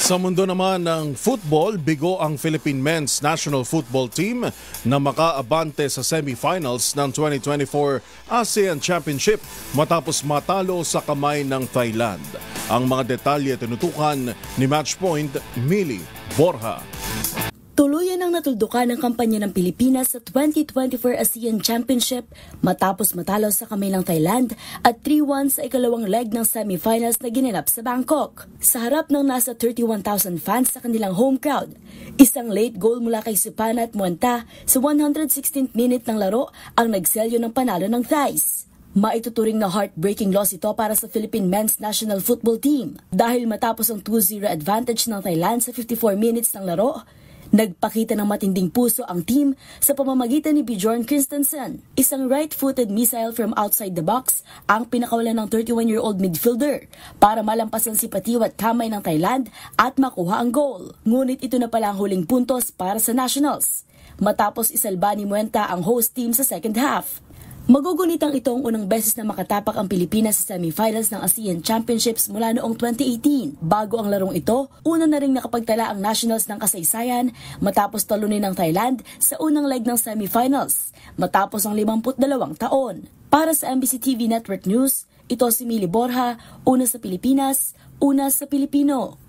Sa mundo naman ng football, bigo ang Philippine Men's National Football Team na makaabante sa semifinals ng 2024 ASEAN Championship matapos matalo sa kamay ng Thailand. Ang mga detalye tinutukan ni Matchpoint Mili Borja. Tuluyan ang natuldukan ng kampanya ng Pilipinas sa 2024 ASEAN Championship matapos matalo sa kamay ng Thailand at 3-1 sa ikalawang leg ng semifinals na ginanap sa Bangkok. Sa harap ng nasa 31,000 fans sa kanilang home crowd, isang late goal mula kay Supana at Muanta sa 116th minute ng laro ang nagselyo ng panalo ng Thais. Maituturing na heartbreaking loss ito para sa Philippine Men's National Football Team dahil matapos ang 2-0 advantage ng Thailand sa 54 minutes ng laro, nagpakita ng matinding puso ang team sa pamamagitan ni Bjorn Christensen. Isang right-footed missile from outside the box ang pinakawalan ng 31-year-old midfielder para malampasan si Patiw at kamay ng Thailand at makuha ang goal. Ngunit ito na pala ang huling puntos para sa Nationals matapos isalba ni Muenta ang host team sa second half. Magugunitang ito ang unang beses na makatapak ang Pilipinas sa semifinals ng ASEAN Championships mula noong 2018. Bago ang larong ito, una na ring nakapagtala ang Nationals ng kasaysayan matapos talunin ng Thailand sa unang leg ng semifinals matapos ang 52 taon. Para sa MBC TV Network News, ito si Mili Borja, una sa Pilipinas, una sa Pilipino.